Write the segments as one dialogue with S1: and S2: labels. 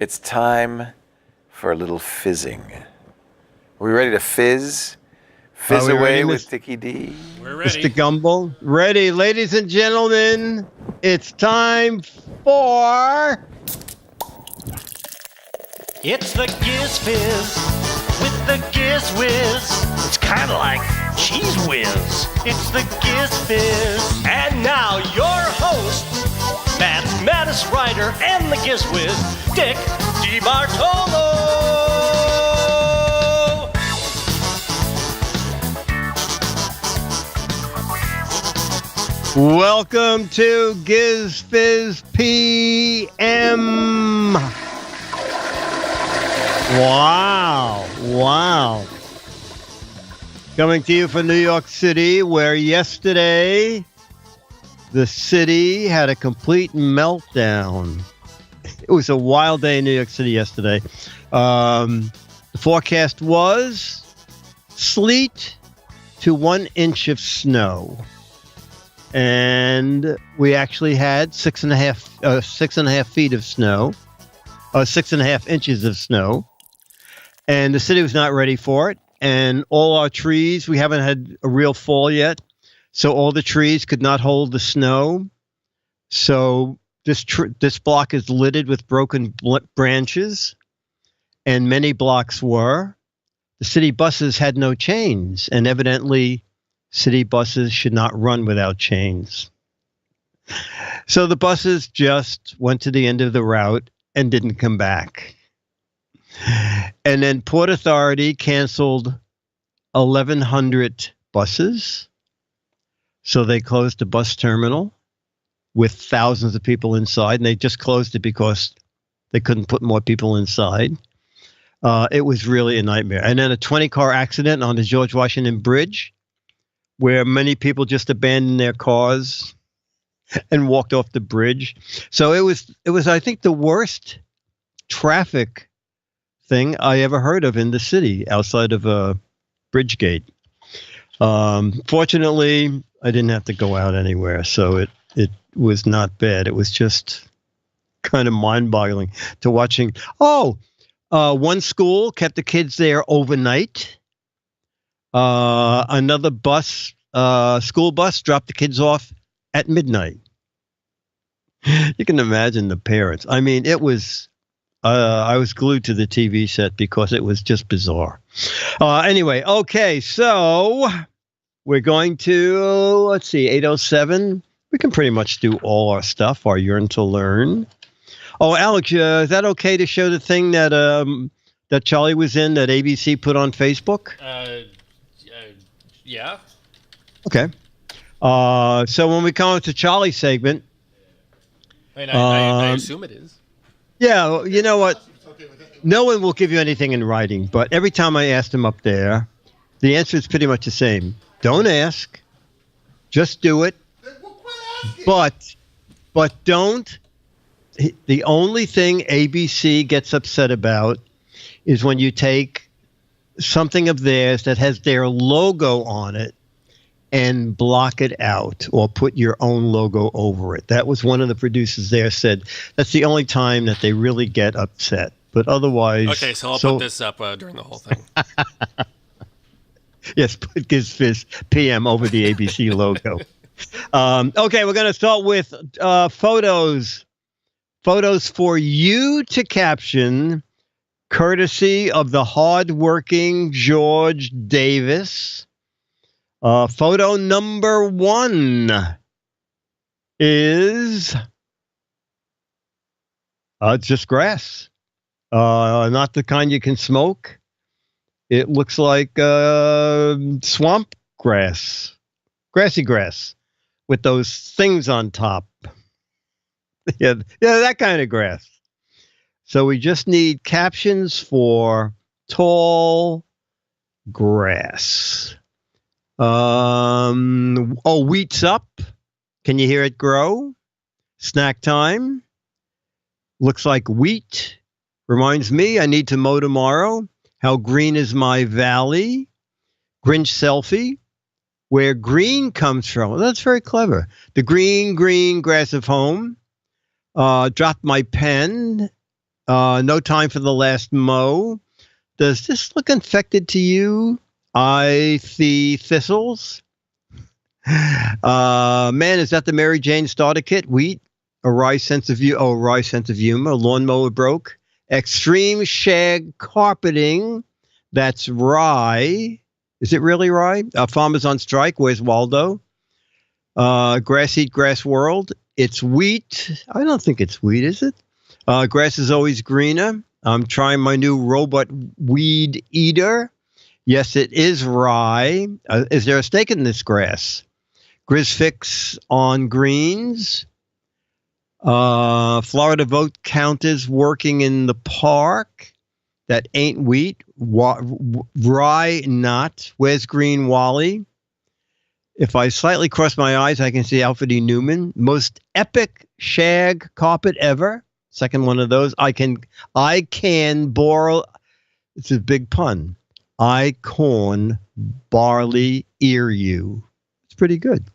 S1: It's time for a little fizzing. Are we ready to fizz? Fizz away with Dickie D.
S2: We're ready.
S3: Mr. Gumble. Ready. Ladies and gentlemen, it's time for...
S2: It's the Giz Fiz with the Giz Whiz. It's kind of like Cheese Whiz. It's the Giz Fiz. And now your host, mathematics writer and the Giz Whiz, Dick DeBartolo.
S3: Welcome to Giz Fiz PM. Wow. Coming to you from New York City, where yesterday the city had a complete meltdown. It was a wild day in New York City yesterday. The forecast was sleet to 1 inch of snow. And we actually had 6.5 feet of snow, 6.5 inches of snow. And the city was not ready for it. And all our trees, we haven't had a real fall yet. So all the trees could not hold the snow. So this block is littered with broken branches. And many blocks were. The city buses had no chains. And evidently, city buses should not run without chains. So the buses just went to the end of the route and didn't come back. And then Port Authority canceled 1,100 buses. So they closed the bus terminal with thousands of people inside. And they just closed it because they couldn't put more people inside. It was really a nightmare. And then a 20-car accident on the George Washington Bridge, where many people just abandoned their cars and walked off the bridge. So it was, I think, the worst traffic thing I ever heard of in the city outside of a bridge gate. Fortunately, I didn't have to go out anywhere, so it was not bad. It was just kind of mind-boggling to watching. One school kept the kids there overnight. Another bus, school bus, dropped the kids off at midnight. You can imagine the parents. I mean, it was, I was glued to the TV set because it was just bizarre. Anyway, okay, so we're going to, let's see, 8:07. We can pretty much do all our stuff, our yearn to learn. Oh, Alex, is that okay to show the thing that that Charlie was in that ABC put on Facebook?
S2: Yeah.
S3: Okay. So when we come to Charlie's segment,
S2: I assume it is.
S3: Yeah, well, you know what? No one will give you anything in writing, but every time I asked him up there, the answer is pretty much the same. Don't ask. Just do it. But don't. The only thing ABC gets upset about is when you take something of theirs that has their logo on it and block it out or put your own logo over it. That was one of the producers there said that's the only time that they really get upset. But otherwise...
S2: Okay, so I'll put this up during the whole thing.
S3: Yes, put GizFiz PM over the ABC logo. Okay, we're going to start with photos. Photos for you to caption, courtesy of the hardworking George Davis. Photo number 1 is it's just grass. Not the kind you can smoke. It looks like swamp grass, grassy grass with those things on top. Yeah, that kind of grass. So we just need captions for tall grass. Wheat's up. Can you hear it grow? Snack time. Looks like wheat. Reminds me, I need to mow tomorrow. How green is my valley? Grinch selfie. Where green comes from. Well, that's very clever. The green grass of home. Dropped my pen. No time for the last mow. Does this look infected to you? I see thistles. Man, is that the Mary Jane starter kit? Wheat, a rye sense of humor. Lawnmower broke. Extreme shag carpeting. That's rye. Is it really rye? Farmers on strike. Where's Waldo? Grass eat grass world. It's wheat. I don't think it's wheat, is it? Grass is always greener. I'm trying my new robot weed eater. Yes, it is rye. Is there a snake in this grass? GizFiz on greens. Florida vote counters working in the park. That ain't wheat. Rye not. Where's Green Wally? If I slightly cross my eyes, I can see Alfred E. Newman. Most epic shag carpet ever. Second one of those. I can borrow. It's a big pun. I corn barley ear you. It's pretty good.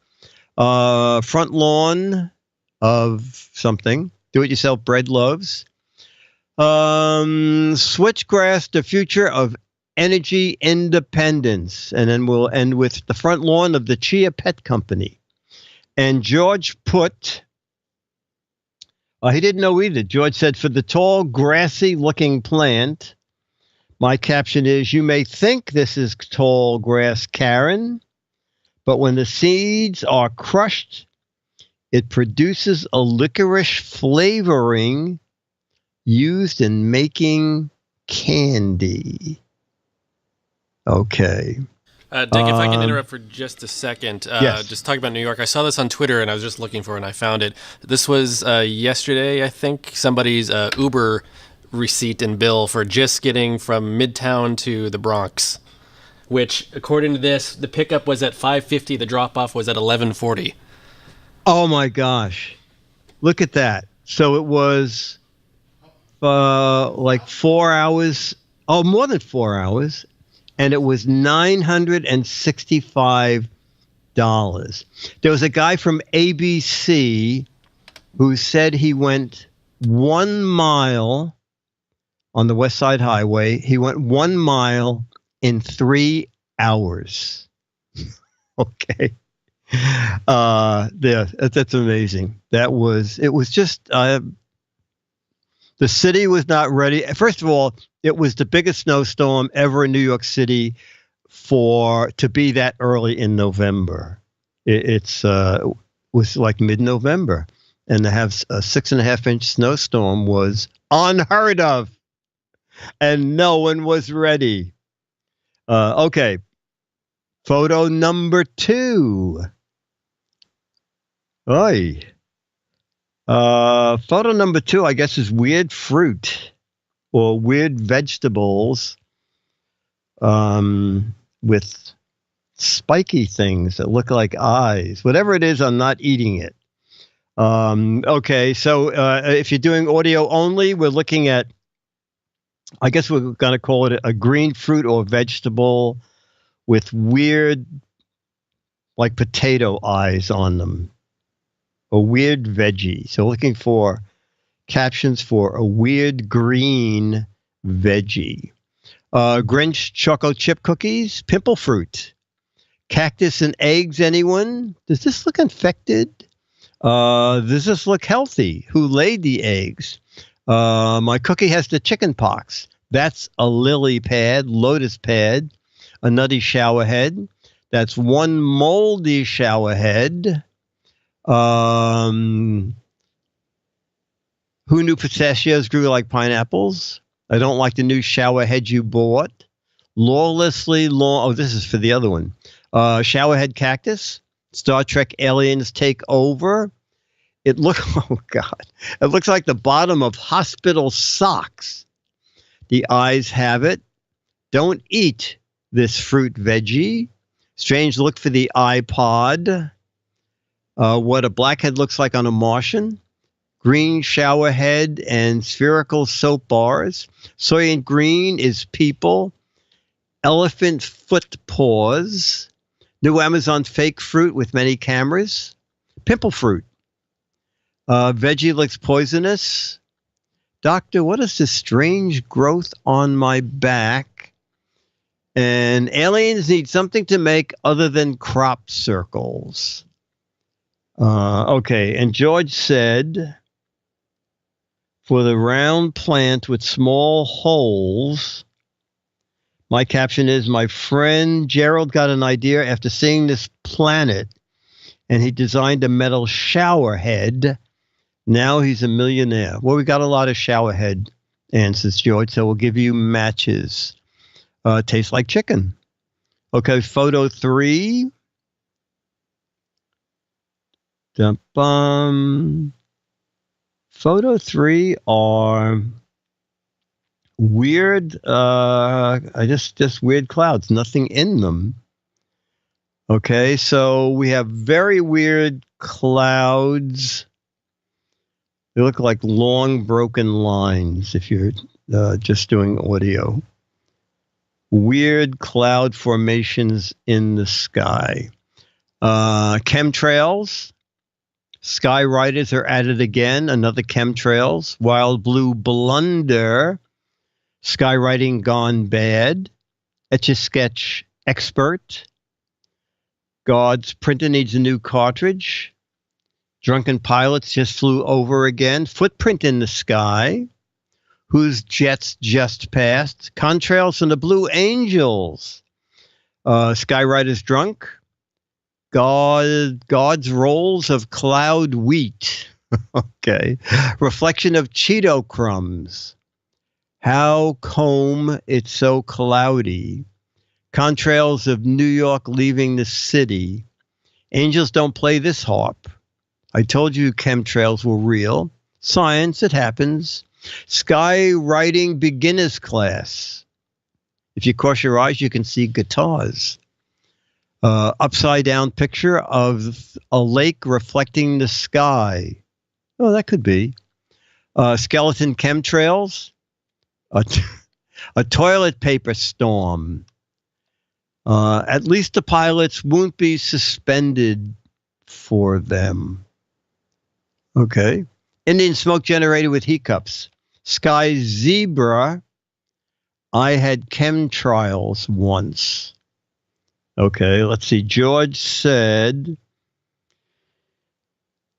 S3: Front lawn of something. Do-it-yourself bread loaves. Switchgrass, the future of energy independence. And then we'll end with the front lawn of the Chia Pet Company. And George put, he didn't know either. George said, for the tall, grassy-looking plant, my caption is, you may think this is tall grass, Karen, but when the seeds are crushed, it produces a licorice flavoring used in making candy. Okay.
S4: Dick, if I can interrupt for just a second,
S3: yes.
S4: Just talking about New York. I saw this on Twitter, and I was just looking for it, and I found it. This was yesterday, I think, somebody's Uber receipt and bill for just getting from Midtown to the Bronx, which, according to this, the pickup was at $5.50, the drop-off was at $11.40.
S3: Oh, my gosh. Look at that. So it was like 4 hours, more than 4 hours, and it was $965. There was a guy from ABC who said he went 1 mile on the West Side Highway. He went 1 mile in 3 hours. Okay. That's amazing. It was just, the city was not ready. First of all, it was the biggest snowstorm ever in New York City to be that early in November. It was like mid-November, and to have a 6.5-inch snowstorm was unheard of, and no one was ready. Okay. Photo number 2. Oy. Photo number 2, I guess, is weird fruit or weird vegetables with spiky things that look like eyes. Whatever it is, I'm not eating it. Okay, so if you're doing audio only, we're looking at, I guess we're going to call it a green fruit or vegetable with weird, like potato eyes on them. A weird veggie. So looking for captions for a weird green veggie. Grinch chocolate chip cookies, pimple fruit. Cactus and eggs, anyone? Does this look infected? Does this look healthy? Who laid the eggs? My cookie has the chicken pox. That's a lily pad, lotus pad, a nutty shower head. That's one moldy shower head. Who knew pistachios grew like pineapples? I don't like the new shower head you bought. Lawlessly long. Oh, this is for the other one. Shower head cactus. Star Trek aliens take over. It oh God. It looks like the bottom of hospital socks. The eyes have it. Don't eat this fruit veggie. Strange look for the iPod. What a blackhead looks like on a Martian. Green shower head and spherical soap bars. Soylent green is people. Elephant foot paws. New Amazon fake fruit with many cameras. Pimple fruit. Veggie looks poisonous. Doctor, what is this strange growth on my back? And aliens need something to make other than crop circles. Okay, and George said, for the round plant with small holes, my caption is, my friend Gerald got an idea after seeing this planet, and he designed a metal shower head. Now he's a millionaire. Well, we got a lot of shower head answers, George, so we'll give you matches. Tastes like chicken. Okay, photo 3. Photo 3 are weird, just weird clouds, nothing in them. Okay, so we have very weird clouds. They look like long broken lines if you're just doing audio. Weird cloud formations in the sky. Chemtrails. Sky riders are at it again. Another chemtrails. Wild blue blunder. Skywriting gone bad. Etch-a-sketch expert. God's printer needs a new cartridge. Drunken pilots just flew over again. Footprint in the sky. Whose jets just passed? Contrails and the Blue Angels. Skywriters drunk. God's rolls of cloud wheat. Okay. Reflection of Cheeto crumbs. How come it's so cloudy? Contrails of New York leaving the city. Angels don't play this harp. I told you chemtrails were real. Science, it happens. Skywriting beginners class. If you cross your eyes, you can see guitars. Upside down picture of a lake reflecting the sky. Oh, that could be. Skeleton chemtrails. A toilet paper storm. At least the pilots won't be suspended for them. Okay. Indian smoke generated with heat cups. Sky zebra. I had chemtrails once. Okay, let's see. George said,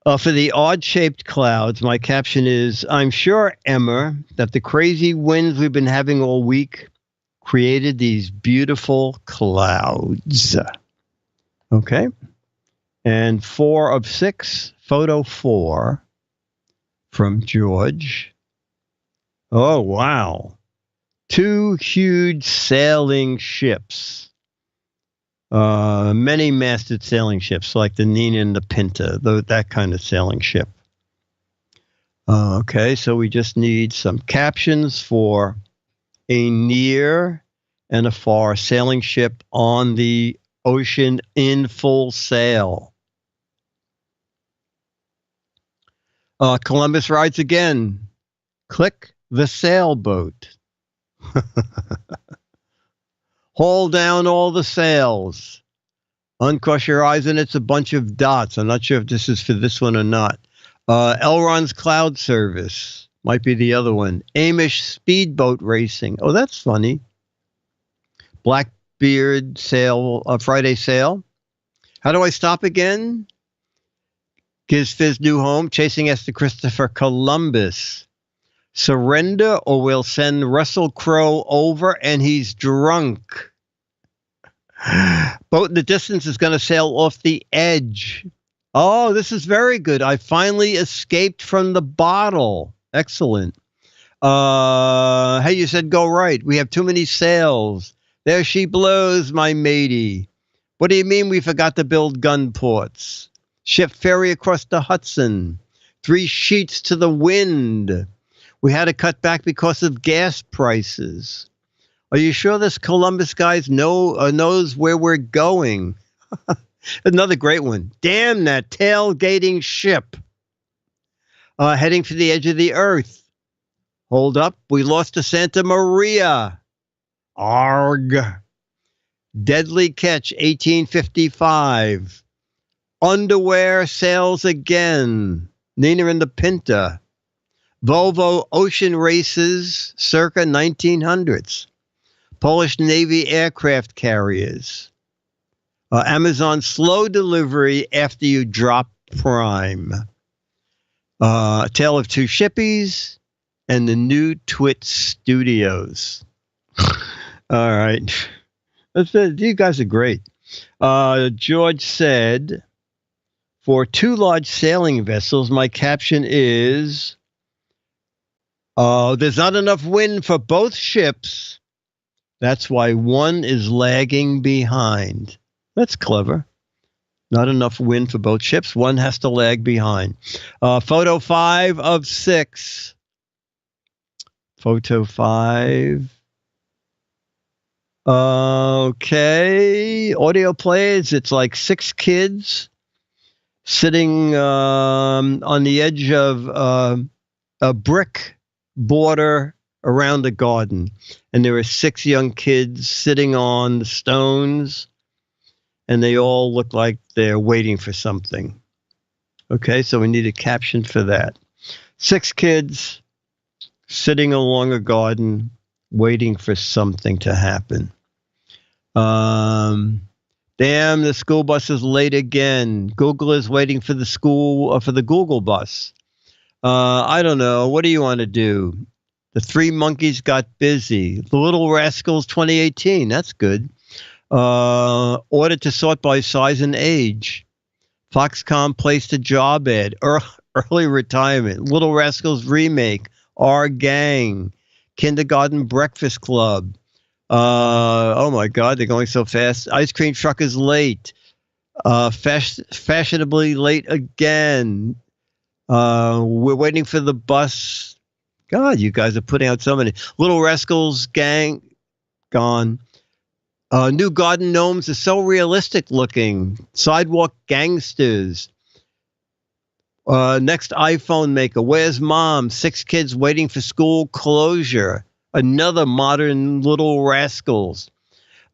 S3: for the odd-shaped clouds, my caption is, I'm sure, Emma, that the crazy winds we've been having all week created these beautiful clouds. Okay. And 4 of 6, photo 4 from George. Oh, wow. 2 huge sailing ships. Many masted sailing ships like the Nina and the Pinta, that kind of sailing ship. Okay, so we just need some captions for a near and a far sailing ship on the ocean in full sail. Columbus rides again. Click the sailboat. Haul down all the sails. Uncross your eyes and it's a bunch of dots. I'm not sure if this is for this one or not. Elron's Cloud Service. Might be the other one. Amish Speedboat Racing. Oh, that's funny. Blackbeard sale, Friday sale. How do I stop again? GizFiz new home. Chasing after Christopher Columbus. Surrender or we'll send Russell Crowe over and he's drunk. Boat in the distance is going to sail off the edge. Oh, this is very good. I finally escaped from the bottle. Excellent. Hey, you said go right. We have too many sails. There she blows, my matey. What do you mean we forgot to build gun ports? Ship ferry across the Hudson. 3 sheets to the wind. We had to cut back because of gas prices. Are you sure this Columbus guy knows where we're going? Another great one. Damn that tailgating ship. Heading for the edge of the earth. Hold up. We lost to Santa Maria. Arg. Deadly catch, 1855. Underwear sails again. Nina and the Pinta. Volvo ocean races circa 1900s. Polish Navy aircraft carriers. Amazon slow delivery after you drop Prime. A Tale of Two Shippies and the new Twit Studios. All right. That's it. You guys are great. George said, for 2 large sailing vessels, my caption is, there's not enough wind for both ships. That's why one is lagging behind. That's clever. Not enough wind for both ships. One has to lag behind. Photo 5 of 6. Photo 5. Okay. Audio plays. It's like 6 kids sitting on the edge of a brick border around the garden. And there are 6 young kids sitting on the stones. And they all look like they're waiting for something. Okay, so we need a caption for that. 6 kids sitting along a garden waiting for something to happen. Damn, the school bus is late again. Google is waiting for the Google bus. I don't know. What do you want to do? The Three Monkeys got busy. The Little Rascals 2018. That's good. Ordered to sort by size and age. Foxconn placed a job ad. Early retirement. Little Rascals remake. Our Gang. Kindergarten Breakfast Club. Oh my God, they're going so fast. Ice Cream Truck is late. Fashionably late again. We're waiting for the bus. God, you guys are putting out so many. Little Rascals Gang gone. New garden gnomes are so realistic looking. Sidewalk gangsters. Next iPhone maker. Where's mom? 6 kids waiting for school closure. Another modern Little Rascals.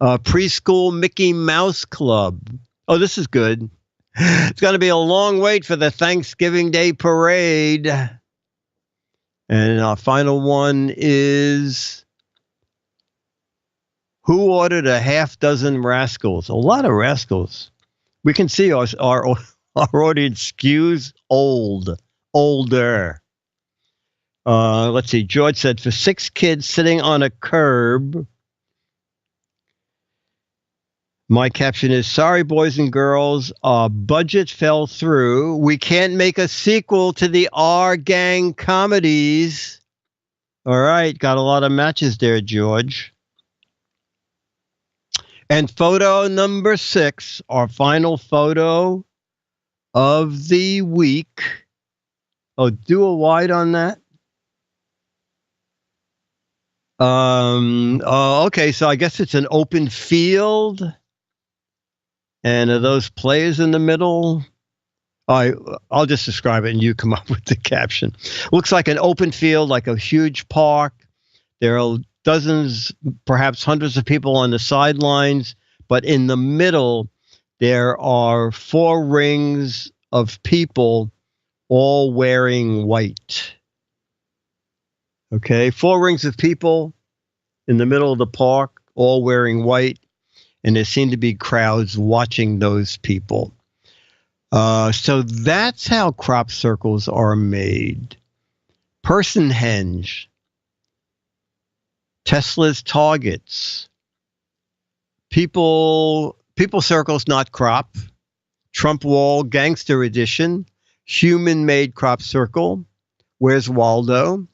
S3: Preschool Mickey Mouse Club. Oh, this is good. It's going to be a long wait for the Thanksgiving Day parade. And our final one is, who ordered a half dozen rascals? A lot of rascals. We can see our audience skews older. Let's see. George said, for 6 kids sitting on a curb. My caption is, sorry, boys and girls, our budget fell through. We can't make a sequel to the Our Gang comedies. All right. Got a lot of matches there, George. And photo number 6, our final photo of the week. Oh, do a wide on that. Okay, so I guess it's an open field. And are those players in the middle? I'll just describe it and you come up with the caption. Looks like an open field, like a huge park. There are dozens, perhaps hundreds of people on the sidelines, but in the middle, there are 4 rings of people all wearing white. Okay, 4 rings of people in the middle of the park, all wearing white, and there seem to be crowds watching those people. So that's how crop circles are made. Personhenge, Tesla's targets, people circles, not crop, Trump wall, gangster edition, human-made crop circle, where's Waldo?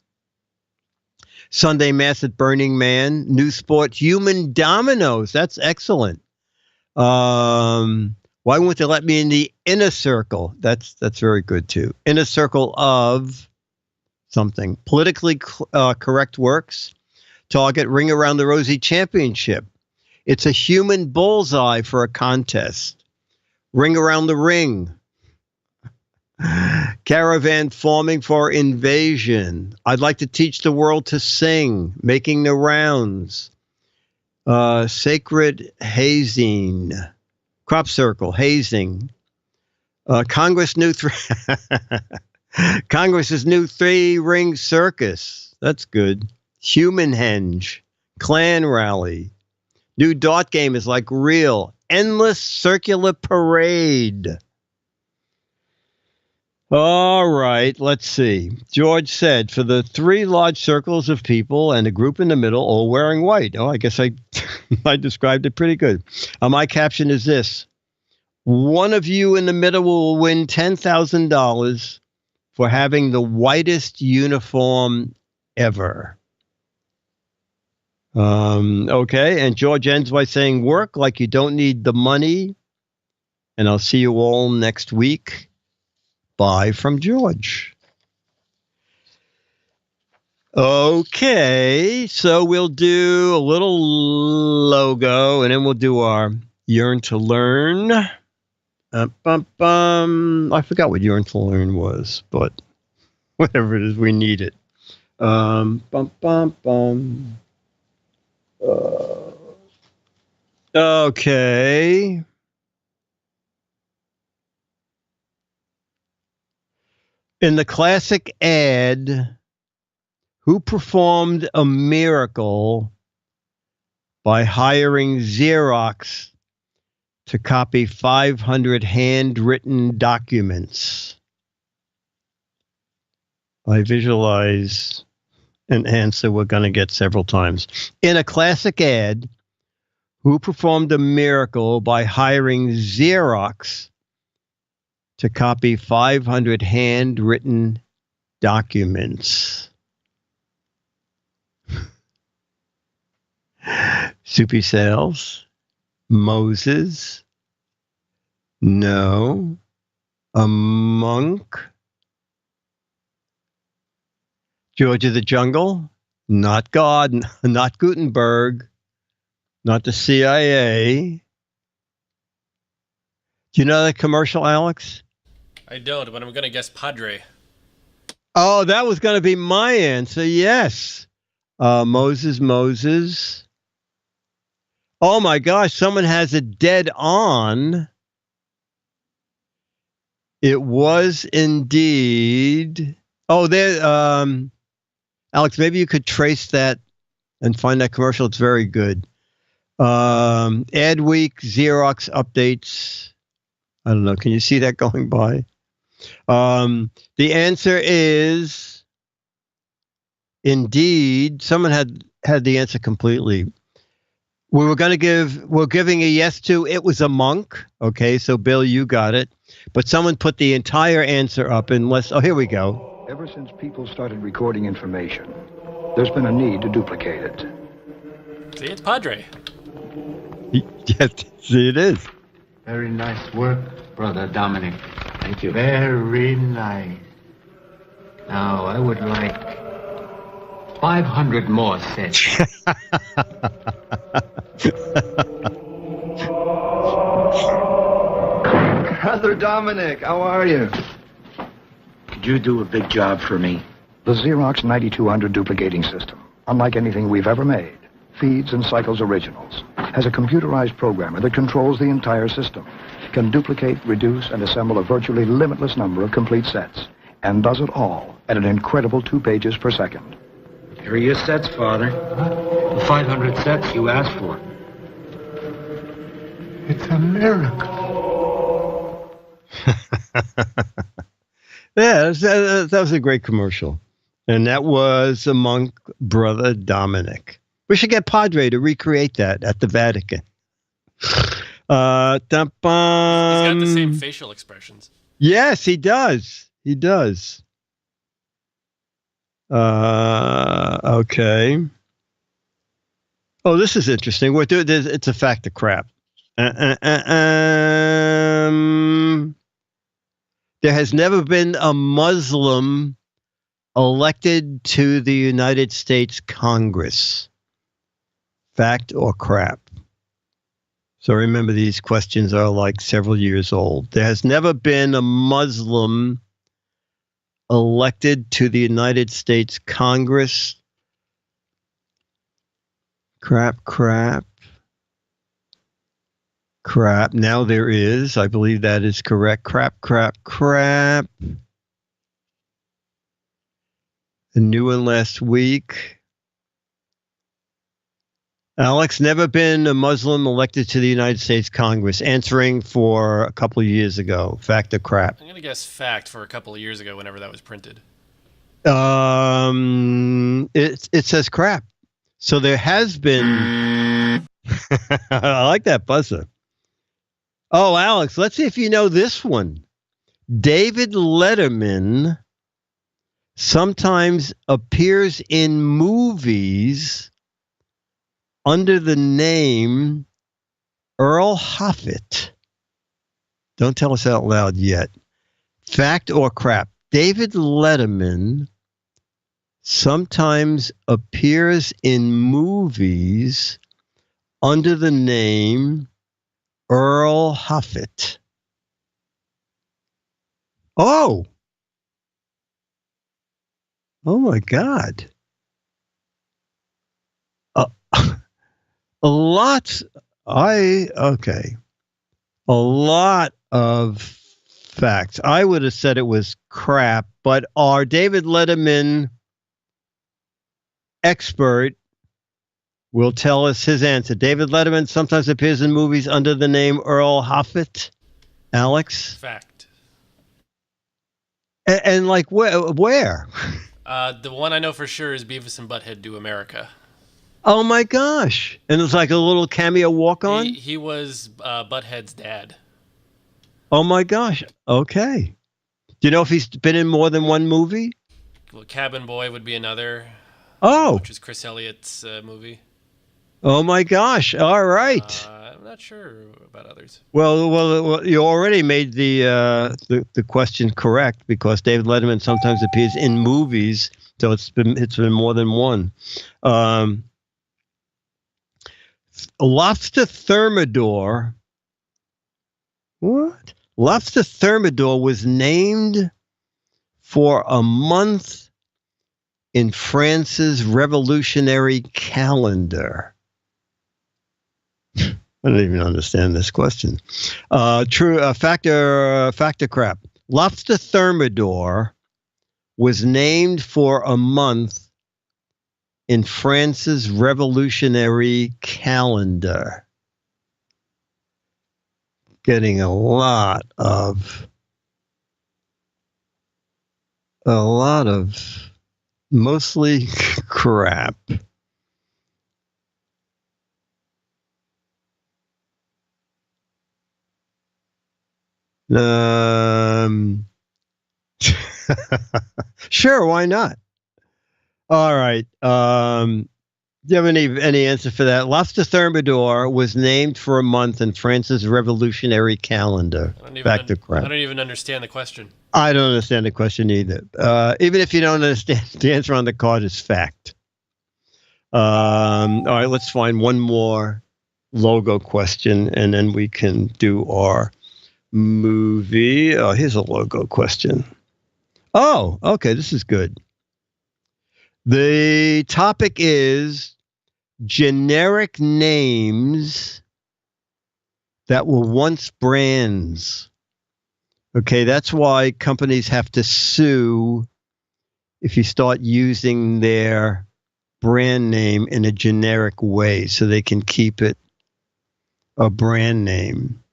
S3: Sunday Mass at Burning Man, New Sport, human dominoes. That's excellent. Why won't they let me in the inner circle? That's very good too. Inner circle of something. Politically correct works. Target Ring Around the Rosie Championship. It's a human bullseye for a contest. Ring Around the Ring. Caravan forming for invasion. I'd like to teach the world to sing. Making the rounds. Sacred hazing. Crop circle hazing. Congress new Congress's new 3-ring circus. That's good. Human henge. Klan rally. New dart game is like real. Endless circular parade. All right, let's see. George said, for the 3 large circles of people and a group in the middle all wearing white. Oh, I guess I described it pretty good. My caption is this. One of you in the middle will win $10,000 for having the whitest uniform ever. Okay, and George ends by saying, work like you don't need the money, and I'll see you all next week. Bye from George. Okay, so we'll do a little logo, and then we'll do our Yearn to Learn. I forgot what Yearn to Learn was, but whatever it is, we need it. Okay. In the classic ad, who performed a miracle by hiring Xerox to copy 500 handwritten documents? I visualize an answer we're going to get several times. In a classic ad, who performed a miracle by hiring Xerox to copy 500 handwritten documents? Soupy Sales? Moses? No. A monk? George of the Jungle? Not God, not Gutenberg, not the CIA. Do you know that commercial, Alex?
S4: I don't, but I'm going to guess Padre.
S3: Oh, that was going to be my answer. Yes. Moses. Oh my gosh, someone has it dead on. It was indeed. Oh, there, Alex, maybe you could trace that and find that commercial. It's very good. Ad week, Xerox updates. I don't know. Can you see that going by? The answer is indeed. Someone had the answer completely. We're giving a yes to, it was a monk. Okay, so Bill, you got it. But someone put the entire answer up oh, here we go.
S5: Ever since people started recording information, there's been a need to duplicate it.
S4: See, it's Padre.
S3: Yes, see, it is.
S6: Very nice work, Brother Dominic. Thank you. Very nice. Now, I would like 500 more sets.
S5: Brother Dominic, how are you?
S6: Could you do a big job for me?
S5: The Xerox 9200 duplicating system, unlike anything we've ever made, feeds and cycles originals, has a computerized programmer that controls the entire system, can duplicate, reduce, and assemble a virtually limitless number of complete sets, and does it all at an incredible 2 pages per second.
S6: Here are your sets, Father. The 500 sets you asked for. It's a miracle.
S3: Yeah, that was a great commercial. And that was a monk, Brother Dominic. We should get Padre to recreate that at the Vatican.
S4: He's got the same facial expressions.
S3: Yes, he does. He does. Okay. Oh, this is interesting. We're doing this. It's a fact of crap. There has never been a Muslim elected to the United States Congress. Fact or crap? So remember, these questions are like several years old. There has never been a Muslim elected to the United States Congress. Crap. Now there is. I believe that is correct. Crap. A new one last week. Alex, never been a Muslim elected to the United States Congress, answering for a couple of years ago. Fact or crap?
S4: I'm going to guess fact for a couple of years ago whenever that was printed.
S3: It says crap. So there has been... I like that buzzer. Oh, Alex, let's see if you know this one. David Letterman sometimes appears in movies under the name Earl Hoffit. Don't tell us out loud yet. Fact or crap? David Letterman sometimes appears in movies under the name Earl Hoffit. Oh my God. A lot of facts. I would have said it was crap, but our David Letterman expert will tell us his answer. David Letterman sometimes appears in movies under the name Earl Hoffit. Alex?
S4: Fact.
S3: And like where?
S4: The one I know for sure is Beavis and Butthead Do America.
S3: Oh my gosh. And it's like a little cameo walk-on?
S4: He was Butthead's dad.
S3: Oh my gosh. Okay. Do you know if he's been in more than one movie?
S4: Well, Cabin Boy would be another.
S3: Oh.
S4: Which is Chris Elliott's movie.
S3: Oh my gosh. All right.
S4: I'm not sure about others.
S3: Well, you already made the question correct, because David Letterman sometimes appears in movies, so it's been more than one. Lobster Thermidor. What? Lobster Thermidor was named for a month in France's revolutionary calendar. I don't even understand this question. Fact or crap? Lobster Thermidor was named for a month in France's revolutionary calendar. Getting a lot of mostly crap. Sure, why not? All right. Do you have any answer for that? Lobster Thermidor was named for a month in France's revolutionary calendar. Back to crap.
S4: I don't even understand the question.
S3: I don't understand the question either. Even if you don't understand, the answer on the card is fact. All right, let's find one more logo question, and then we can do our movie. Oh, here's a logo question. Oh, okay, this is good. The topic is generic names that were once brands. Okay, that's why companies have to sue if you start using their brand name in a generic way, so they can keep it a brand name.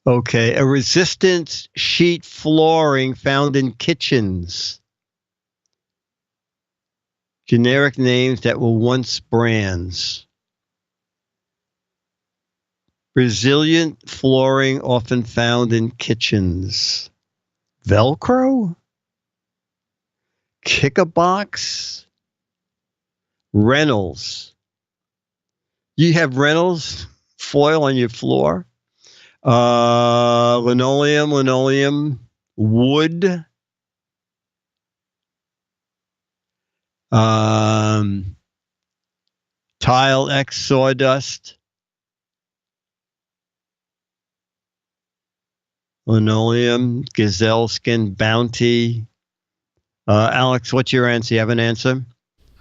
S3: Okay, a resistance sheet flooring found in kitchens. Generic names that were once brands. Resilient flooring often found in kitchens. Velcro? Kick-a-box? Reynolds. You have Reynolds foil on your floor? Linoleum, wood. Tile X sawdust. Linoleum, gazelle skin, Bounty. Alex, what's your answer? You have an answer?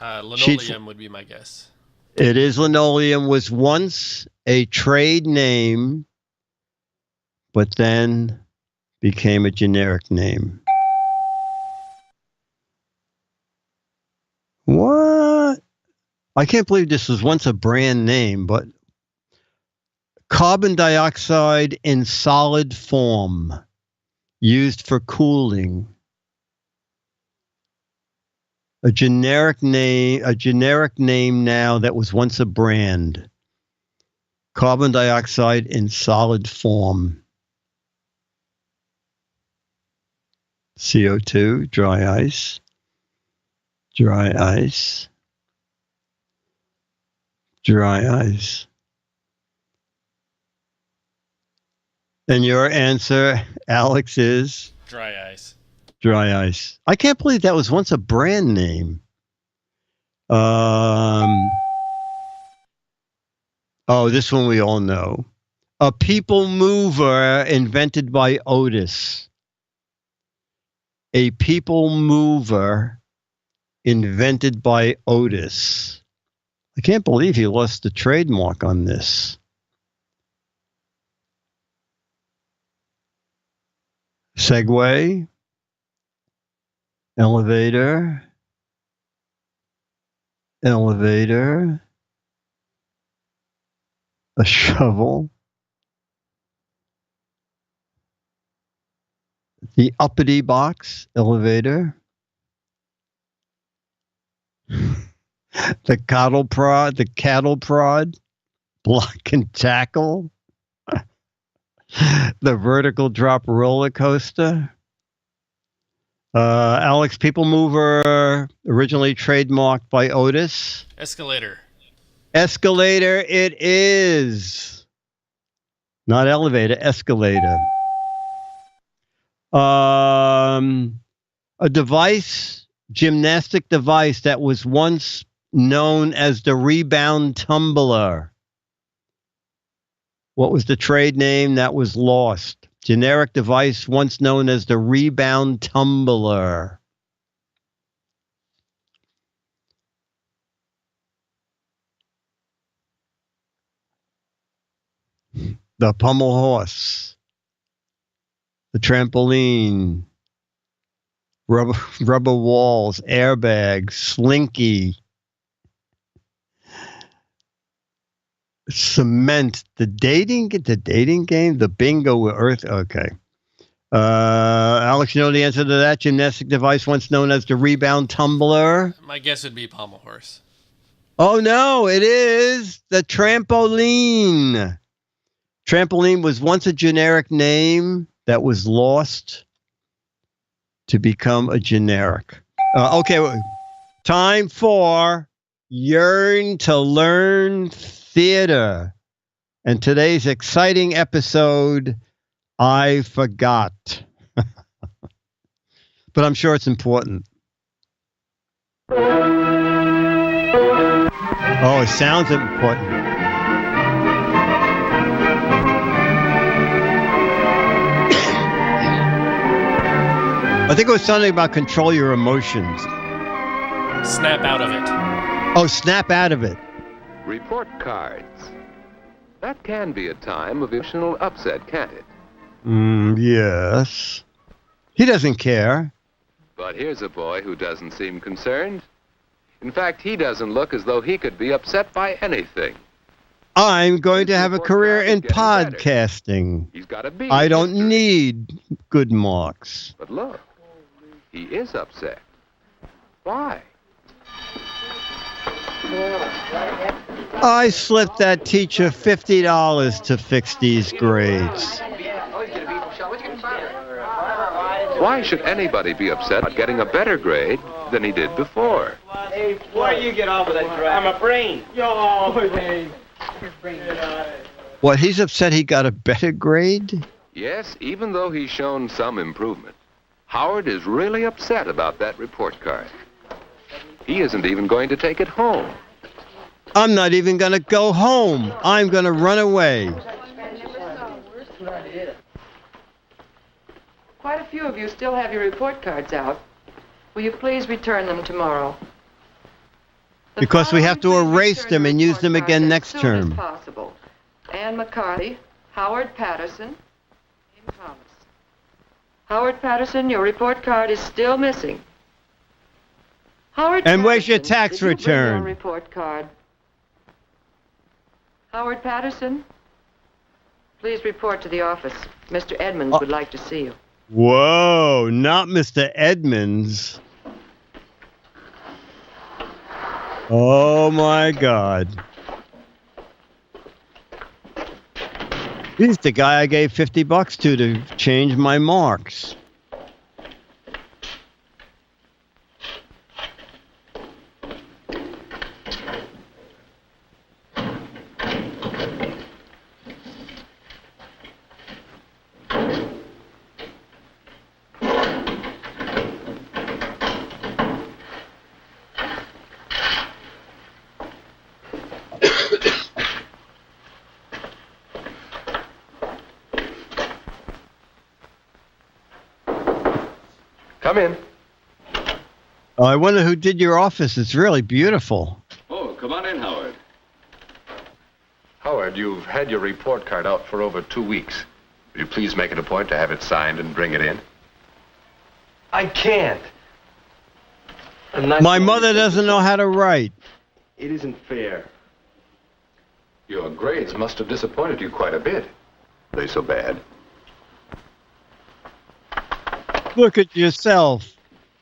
S4: Linoleum would be my guess.
S3: It is linoleum. Was once a trade name, but then became a generic name. What? I can't believe this was once a brand name, but carbon dioxide in solid form used for cooling. A generic name now that was once a brand. Carbon dioxide in solid form. CO2, dry ice. Dry ice. Dry ice. And your answer, Alex, is?
S4: Dry ice.
S3: Dry ice. I can't believe that was once a brand name. Oh, this one we all know. A people mover invented by Otis. A people mover invented by Otis. I can't believe he lost the trademark on this. Segway. Elevator. Elevator. A shovel. The uppity box. Elevator. The cattle prod. Block and tackle. The vertical drop roller coaster. Alex, people mover, originally trademarked by Otis.
S4: Escalator.
S3: Escalator it is. Not elevator, escalator. A device, gymnastic device that was once known as the rebound tumbler. What was the trade name that was lost? Generic device once known as the rebound tumbler. The pommel horse. The trampoline. Rubber walls. Airbags. Slinky. Cement. The dating game. The bingo earth. Okay. Alex, you know the answer to that? Gymnastic device once known as the rebound tumbler.
S4: My guess would be pommel horse.
S3: Oh no, it is the trampoline. Trampoline was once a generic name that was lost to become a generic. Okay, time for Yearn to Learn Theater. And today's exciting episode, I Forgot. But I'm sure it's important. Oh, it sounds important. I think it was something about control your emotions.
S4: Snap out of it.
S3: Oh, snap out of it.
S7: Report cards. That can be a time of emotional upset, can't it?
S3: Yes. He doesn't care.
S7: But here's a boy who doesn't seem concerned. In fact, he doesn't look as though he could be upset by anything.
S3: I'm going to have a career in podcasting.
S7: He's got a B.
S3: I don't need good marks.
S7: But look, he is upset. Why?
S3: I slipped that teacher $50 to fix these grades.
S7: Why should anybody be upset about getting a better grade than he did before?
S8: Hey, why you get off of that track? I'm a brain. Yo, hey.
S3: What, he's upset he got a better grade?
S7: Yes, even though he's shown some improvement, Howard is really upset about that report card. He isn't even going to take it home.
S3: I'm not even going to go home. I'm going to run away.
S9: Quite a few of you still have your report cards out. Will you please return them tomorrow?
S3: Because we have to erase them and use them again next term.
S9: As soon as possible. Ann McCarthy, Howard Patterson, and Thomas. Howard Patterson, your report card is still missing. Howard
S3: And where's your
S9: Patterson,
S3: tax
S9: did you bring
S3: return?
S9: your report card? Howard Patterson, please report to the office. Mr. Edmonds would like to see you.
S3: Whoa, not Mr. Edmonds. Oh my God. He's the guy I gave $50 to change my marks.
S7: Come in.
S3: I wonder who did your office. It's really beautiful.
S10: Oh, come on in, Howard.
S7: Howard, you've had your report card out for over 2 weeks. Would you please make it a point to have it signed and bring it in?
S8: I can't. I'm not
S3: My
S8: going
S3: mother
S8: to-
S3: doesn't know how to write.
S8: It isn't fair.
S7: Your grades must have disappointed you quite a bit. Are they so bad?
S3: Look at yourself,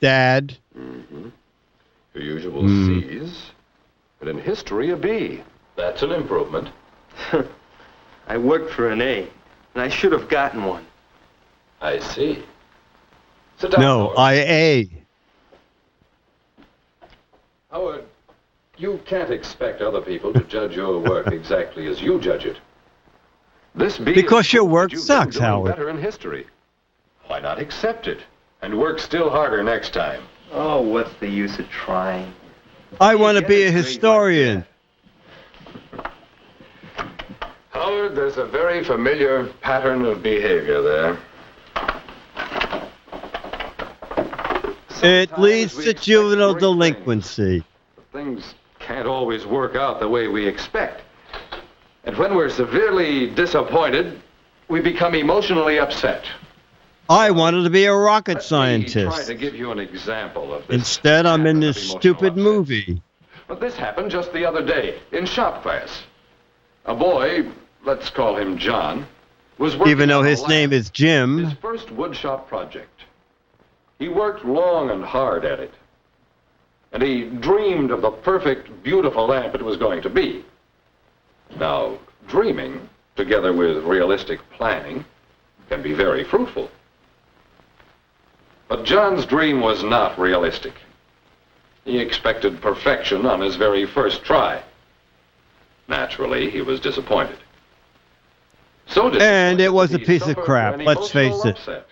S3: Dad.
S7: Mm-hmm. Your usual C's, but in history a B. That's an improvement.
S8: I worked for an A, and I should have gotten one.
S7: I see. Sit down,
S3: No,
S7: Howard.
S3: IA.
S7: Howard, you can't expect other people to judge your work exactly as you judge it. This B
S3: Because
S7: is
S3: your
S7: proof
S3: work
S7: that you've
S3: sucks,
S7: been doing
S3: Howard.
S7: better in history. Why not accept it and work still harder next time?
S8: Oh, what's the use of trying?
S3: I want to
S8: Get
S3: be
S8: a
S3: a
S8: grade like
S3: historian.
S7: Howard, there's a very familiar pattern of behavior there.
S3: It
S7: Sometimes
S3: leads
S7: we
S3: to
S7: expect
S3: juvenal
S7: great
S3: delinquency.
S7: Things can't always work out the way we expect. And when we're severely disappointed, we become emotionally upset.
S3: I wanted to be a rocket
S7: Let me try
S3: scientist.
S7: to give you an example of this.
S3: Instead, I'm in
S7: pattern of
S3: this
S7: emotional
S3: stupid
S7: upset.
S3: movie.
S7: But this happened just the other day in shop class. A boy, let's call him John, was working
S3: Even though
S7: on a
S3: his
S7: lamp,
S3: name is Jim.
S7: his first woodshop project. He worked long and hard at it. And he dreamed of the perfect, beautiful lamp it was going to be. Now, dreaming, together with realistic planning, can be very fruitful. But John's dream was not realistic. He expected perfection on his very first try. Naturally, he was disappointed. So disappointed
S3: And it was
S7: that
S3: a
S7: he
S3: piece of
S7: suffered
S3: crap,
S7: an
S3: let's face
S7: emotional
S3: it.
S7: upset.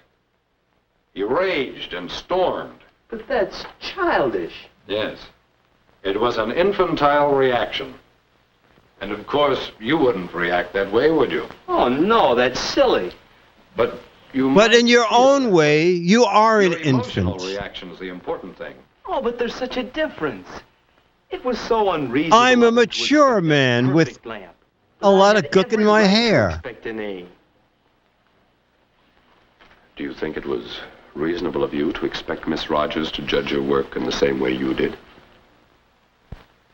S7: He raged and stormed.
S8: But that's childish.
S7: Yes. It was an infantile reaction. And of course, you wouldn't react that way, would you?
S8: Oh, no, that's silly.
S7: But you
S3: But
S7: might
S3: in your
S7: feel
S3: own
S7: it.
S3: way, you are an
S7: Your emotional
S3: infant.
S7: reaction is the important thing.
S8: Oh, but there's such a difference. It was so unreasonable.
S3: I'm a
S8: of him to
S3: mature
S8: expect
S3: man with
S8: perfect lamp.
S3: a lot
S8: I
S3: of
S8: had
S3: gook in
S8: every
S3: my
S8: right to
S3: hair.
S8: expect an A.
S7: Do you think it was reasonable of you to expect Miss Rogers to judge your work in the same way you did?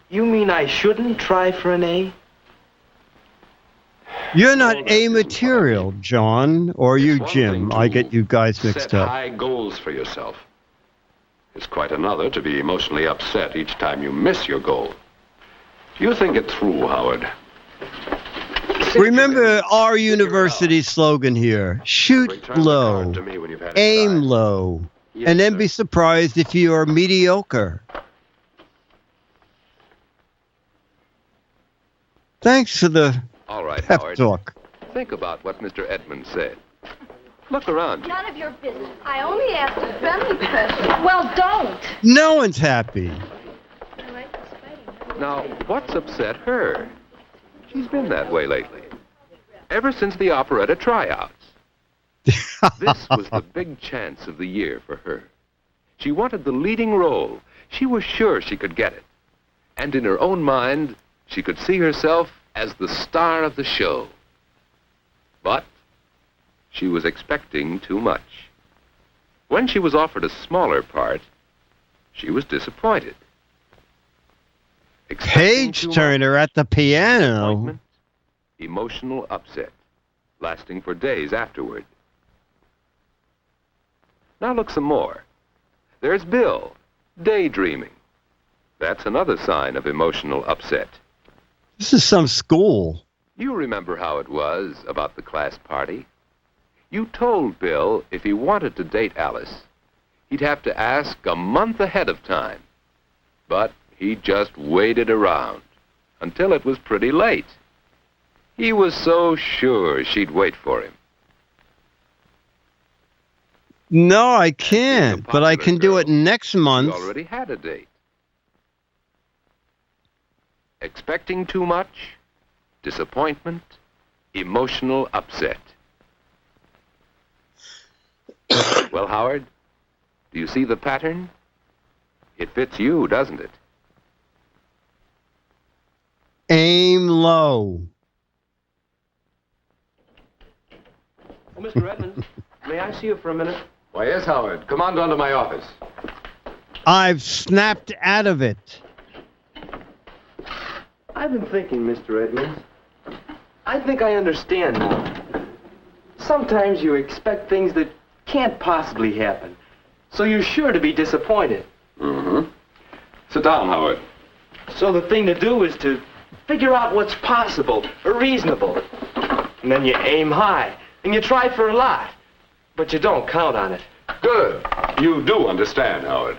S8: You mean I shouldn't try for an A?
S3: You're not
S7: Oh, that
S3: A
S7: isn't
S3: material, John, or
S7: It's
S3: you,
S7: one
S3: Jim.
S7: thing
S3: I
S7: to
S3: get you guys
S7: Set
S3: mixed up.
S7: high goals for yourself. It's quite another to be emotionally upset each time you miss your goal. You think it through, Howard.
S3: Remember our university slogan here: shoot
S7: Return the
S3: low,
S7: card to me when you've had it
S3: aim
S7: signed.
S3: low,
S7: Yes,
S3: and then
S7: sir.
S3: be surprised if you are mediocre. Thanks for the
S7: All right,
S3: pep
S7: Howard.
S3: talk.
S7: Think about what Mr. Edmonds said. Look around you.
S11: None of your business. I only asked a friendly question. Well, don't.
S3: No one's happy.
S7: Now, what's upset her? She's been that way lately. Ever since the operetta tryouts. This was the big chance of the year for her. She wanted the leading role. She was sure she could get it. And in her own mind, she could see herself as the star of the show. But she was expecting too much. When she was offered a smaller part, she was disappointed.
S3: Page turner at the piano.
S7: Disappointment, emotional upset, lasting for days afterward. Now look some more. There's Bill, daydreaming. That's another sign of emotional upset.
S3: This is some school.
S7: You remember how it was about the class party? You told Bill if he wanted to date Alice, he'd have to ask a month ahead of time. But he just waited around until it was pretty late. He was so sure she'd wait for him.
S3: No, I can't, but I can do it next month.
S7: He already had a date. Expecting too much, disappointment, emotional upset. Well, Howard, do you see the pattern? It fits you, doesn't it?
S3: Aim low.
S8: Oh, Mr. Edmonds, may I see you for a minute?
S10: Why, yes, Howard. Come on down to my office.
S3: I've snapped out of it.
S8: I've been thinking, Mr. Edmonds. I think I understand now. Sometimes you expect things that can't possibly happen, so you're sure to be disappointed.
S10: Mm-hmm. Sit down, Howard.
S8: So the thing to do is to figure out what's possible or reasonable. And then you aim high, and you try for a lot, but you don't count on it.
S10: Good. You do understand, Howard.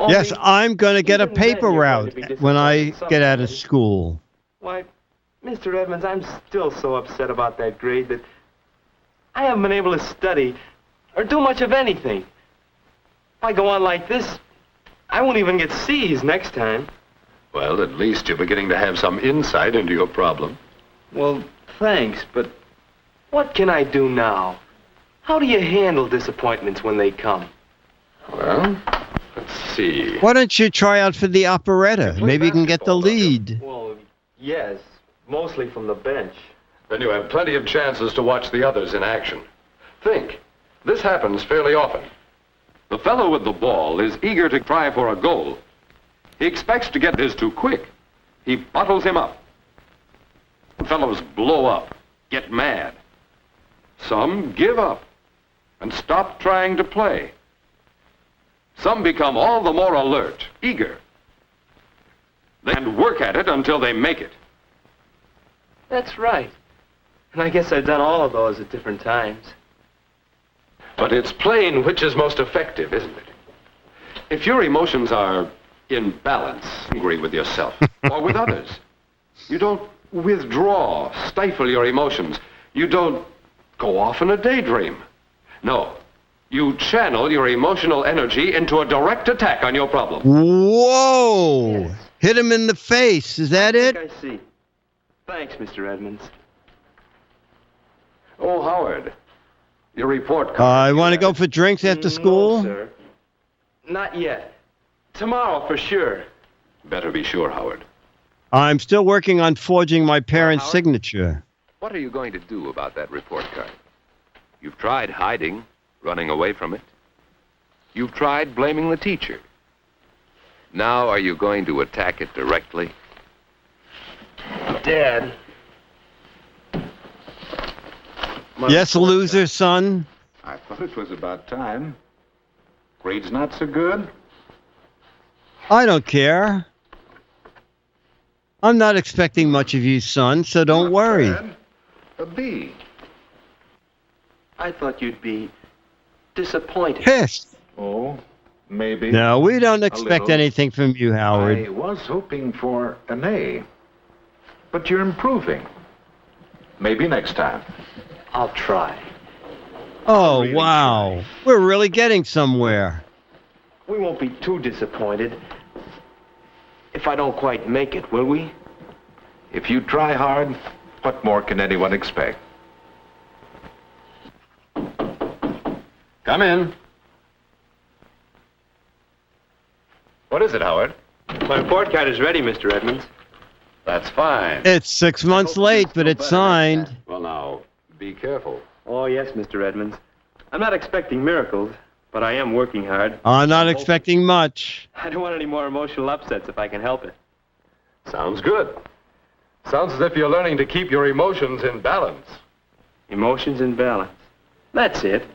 S3: Yes, I'm going to get a paper route when I get out of school.
S8: Why, Mr. Edmonds, I'm still so upset about that grade that I haven't been able to study or do much of anything. If I go on like this, I won't even get C's next time.
S10: Well, at least you're beginning to have some insight into your problem.
S8: Well, thanks, but what can I do now? How do you handle disappointments when they come?
S10: Well, let's see.
S3: Why don't you try out for the operetta? Maybe you can get the lead.
S8: Well, yes, mostly from the bench.
S10: Then you have plenty of chances to watch the others in action. Think. This happens fairly often. The fellow with the ball is eager to try for a goal. He expects to get his too quick. He bottles him up. Fellows blow up, get mad. Some give up and stop trying to play. Some become all the more alert, eager, and work at it until they make it.
S8: That's right. And I guess I've done all of those at different times.
S10: But it's plain which is most effective, isn't it? If your emotions are in balance, angry with yourself or with others, you don't withdraw, stifle your emotions. You don't go off in a daydream. No, you channel your emotional energy into a direct attack on your problem.
S3: Whoa!
S8: Yes.
S3: Hit him in the face. Is that it?
S8: I see. Thanks, Mr. Edmonds.
S10: Oh, Howard, your report card.
S3: I want to go for drinks after school?
S8: No, sir. Not yet. Tomorrow, for sure.
S10: Better be sure, Howard.
S3: I'm still working on forging my parents'
S7: Howard?
S3: signature.
S7: What are you going to do about that report card? You've tried hiding, running away from it. You've tried blaming the teacher. Now are you going to attack it directly?
S8: Dad.
S3: Yes, loser, son?
S12: I thought it was about time. Grades not so good?
S3: I don't care. I'm not expecting much of you, son, so don't worry.
S12: Bad. A B.
S8: I thought you'd be disappointed.
S3: Pissed.
S12: Oh, maybe.
S3: No, we don't expect
S12: little.
S3: anything from you, Howard.
S12: I was hoping for an A. But you're improving. Maybe next time.
S8: I'll try.
S3: Oh,
S12: really
S3: wow. We're really getting somewhere.
S8: We won't be too disappointed if I don't quite make it, will we?
S12: If you try hard, what more can anyone expect?
S10: Come in. What is it, Howard?
S8: My report card is ready, Mr. Edmonds.
S10: That's fine.
S3: It's 6 months late, but it's signed.
S10: Well, now, be careful.
S8: Oh, yes, Mr. Edmonds. I'm not expecting miracles, but I am working hard.
S3: I'm not expecting much.
S8: I don't want any more emotional upsets if I can help it.
S10: Sounds good. Sounds as if you're learning to keep your emotions in balance.
S8: Emotions in balance. That's it.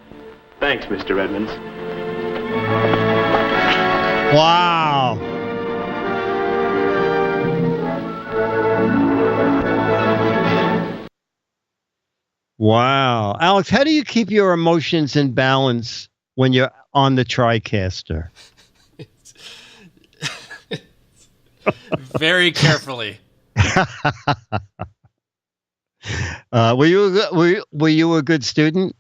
S8: Thanks, Mr. Edmonds.
S3: Wow. Wow. Alex, how do you keep your emotions in balance when you're on the TriCaster?
S4: Very carefully.
S3: Were you a good student?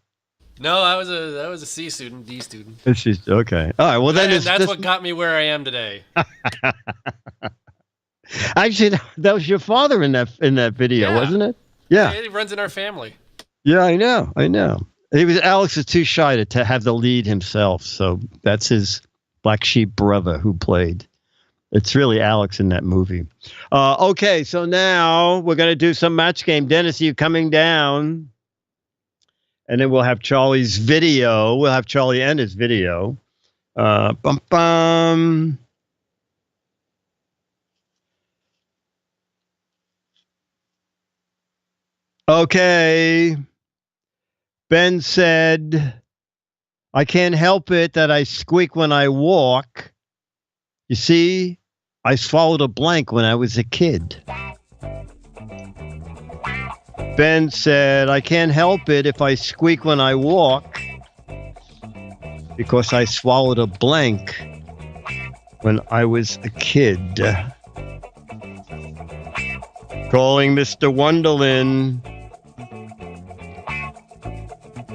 S4: No, I was a C student, D student.
S3: Okay. All right. Well, then
S4: that's what got me where I am today.
S3: Actually, that was your father in that video, wasn't it? Yeah.
S4: He runs in our family.
S3: Yeah, I know. Alex is too shy to have the lead himself, so that's his black sheep brother who played. It's really Alex in that movie. Okay, so now we're going to do some match game. Dennis, are you coming down? And then we'll have Charlie's video. We'll have Charlie and his video. Bum bum. Okay. Ben said, I can't help it that I squeak when I walk. You see, I swallowed a blank when I was a kid. Ben said, I can't help it if I squeak when I walk because I swallowed a blank when I was a kid. Calling Mr. Wonderland.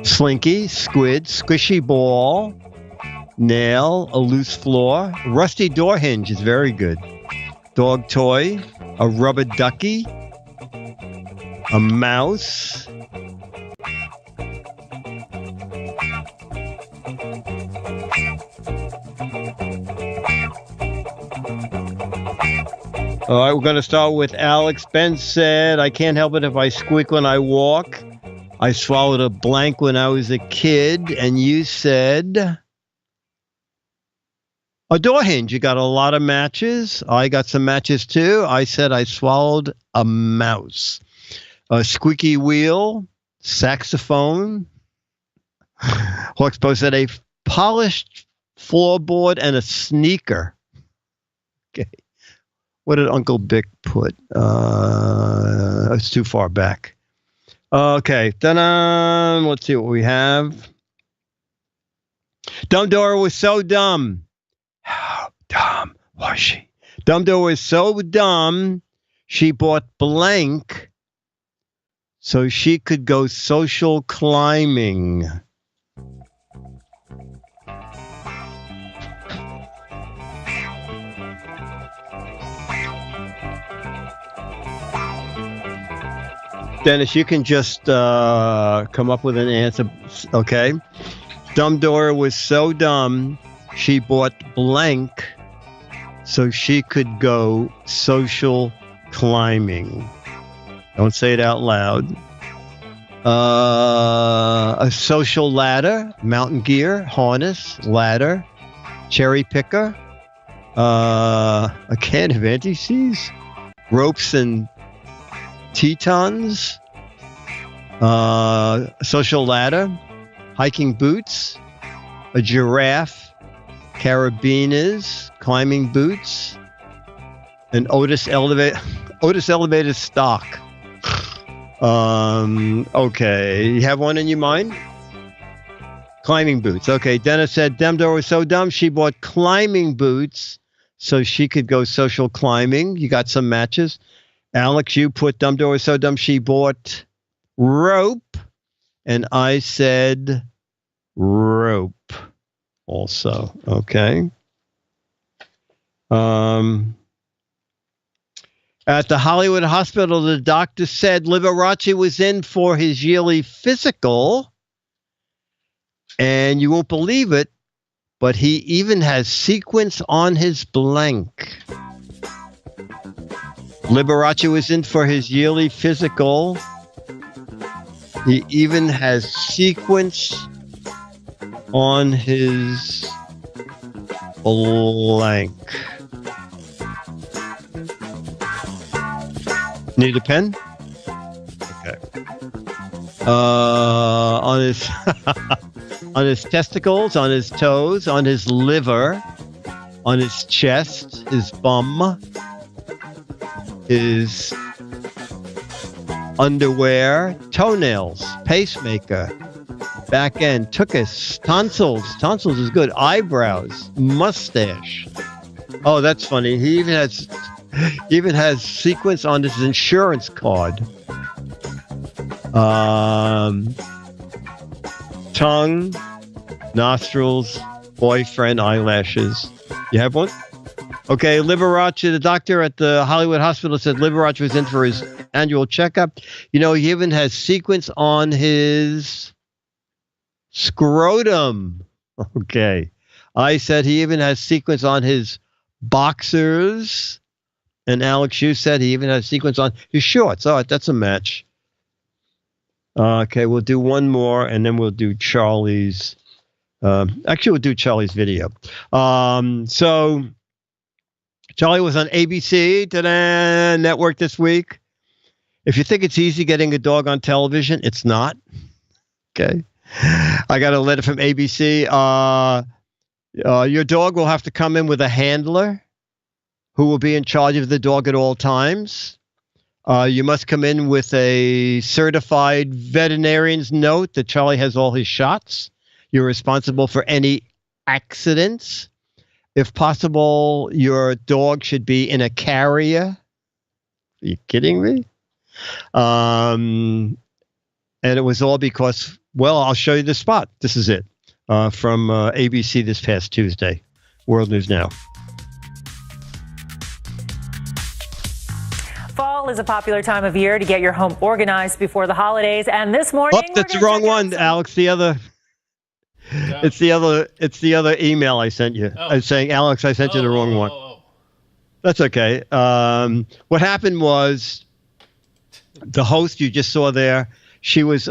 S3: Slinky, squid, squishy ball, nail, a loose floor, rusty door hinge is very good. Dog toy, a rubber ducky, a mouse. All right, we're going to start with Alex. Ben said, I can't help it if I squeak when I walk. I swallowed a blank when I was a kid. And you said a door hinge. You got a lot of matches. I got some matches too. I said I swallowed a mouse. A squeaky wheel, saxophone. Hawksbow said a polished floorboard and a sneaker. Okay. What did Uncle Bick put? It's too far back. Okay. Ta-da! Let's see what we have. Dumb Dora was so dumb. How dumb was she? Dumb Dora was so dumb, she bought blank so she could go social climbing. Dennis, you can just come up with an answer, okay? Dumb Dora was so dumb, she bought blank so she could go social climbing. Don't say it out loud. A social ladder, mountain gear, harness, ladder, cherry picker, a can of anti-seize, ropes and Tetons, social ladder, hiking boots, a giraffe, carabiners, climbing boots, an Otis elevator stock. Okay, you have one in your mind? Climbing boots. Okay, Dennis said Dumb Dora was so dumb she bought climbing boots so she could go social climbing. You got some matches. Alex, you put Dumb Dora was so dumb she bought rope, and I said rope also. Okay. At the Hollywood Hospital, the doctor said Liberace was in for his yearly physical, and you won't believe it, but he even has sequins on his blank. Liberace was in for his yearly physical. He even has sequins on his blank. Need a pen? Okay. On his on his testicles, on his toes, on his liver, on his chest, his bum, his underwear, toenails, pacemaker, back end, tuchus, tonsils. Tonsils is good. Eyebrows, mustache. Oh, that's funny. He even has sequence on his insurance card. Tongue, nostrils, boyfriend, eyelashes. You have one? Okay, Liberace, the doctor at the Hollywood hospital said Liberace was in for his annual checkup. You know, he even has sequence on his scrotum. Okay. I said he even has sequence on his boxers. And Alex, you said he even has sequence on his shorts. All right, that's a match. Okay, we'll do one more, and then we'll do Charlie's. Actually, we'll do Charlie's video. So Charlie was on ABC network this week. If you think it's easy getting a dog on television, it's not. Okay. I got a letter from ABC. Your dog will have to come in with a handler who will be in charge of the dog at all times. You must come in with a certified veterinarian's note that Charlie has all his shots. You're responsible for any accidents. If possible, your dog should be in a carrier. Are you kidding me? And it was all because, well, I'll show you the spot. This is it from ABC this past Tuesday. World News Now.
S13: Fall is a popular time of year to get your home organized before the holidays. And this morning,
S3: that's the wrong one, Alex. The other. Yeah. It's the other email I sent you. I was saying, Alex, I sent you the wrong one. That's okay. What happened was the host you just saw there, she was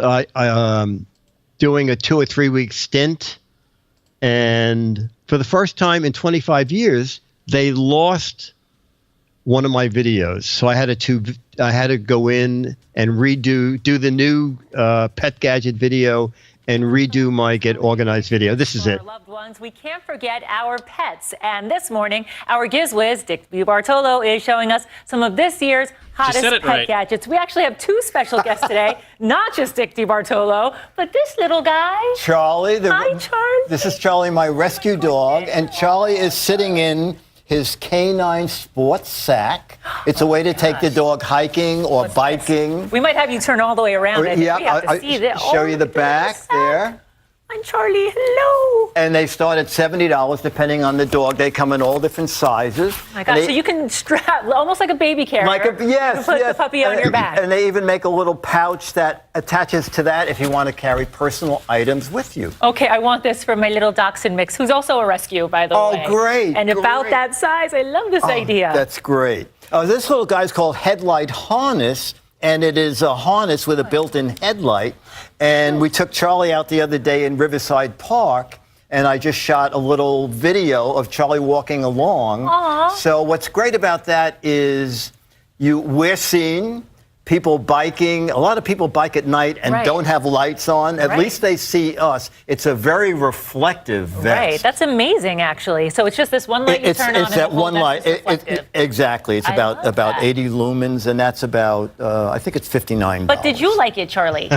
S3: doing a 2 or 3 week stint. And for the first time in 25 years, they lost one of my videos. So I had to go in and do the new pet gadget video and redo my Get Organized video. This is it.
S13: For our loved ones, we can't forget our pets. And this morning, our GizWiz, Dick DeBartolo, is showing us some of this year's hottest pet gadgets. We actually have two special guests today, not just Dick DeBartolo, but this little guy.
S14: Charlie.
S13: Hi, Charlie.
S14: This is Charlie, my rescue dog. And Charlie is sitting in his canine sports sack. It's a way to take the dog hiking or biking.
S13: We might have you turn all the way around.
S14: Yeah,
S13: we have to see this.
S14: Show you the back there.
S13: I'm Charlie. Hello.
S14: And they start at $70 depending on the dog. They come in all different sizes.
S13: Oh my gosh, so you can strap almost like a baby carrier.
S14: Yes,
S13: put the puppy on your back.
S14: And they even make a little pouch that attaches to that if you want to carry personal items with you.
S13: Okay, I want this for my little dachshund mix, who's also a rescue, by the way.
S14: Oh, great.
S13: And about that size. I love this idea.
S14: That's great. This little guy's called Headlight Harness. And it is a harness with a built-in headlight. And we took Charlie out the other day in Riverside Park, and I just shot a little video of Charlie walking along.
S13: Aww.
S14: So what's great about that is we're seeing people biking. A lot of people bike at night and don't have lights on. At least they see us. It's a very reflective vest.
S13: Right. That's amazing, actually. So it's just this one light you turn on.
S14: It's that one light. Exactly. It's about 80 lumens, and that's about, I think it's $59.
S13: But did you like it, Charlie?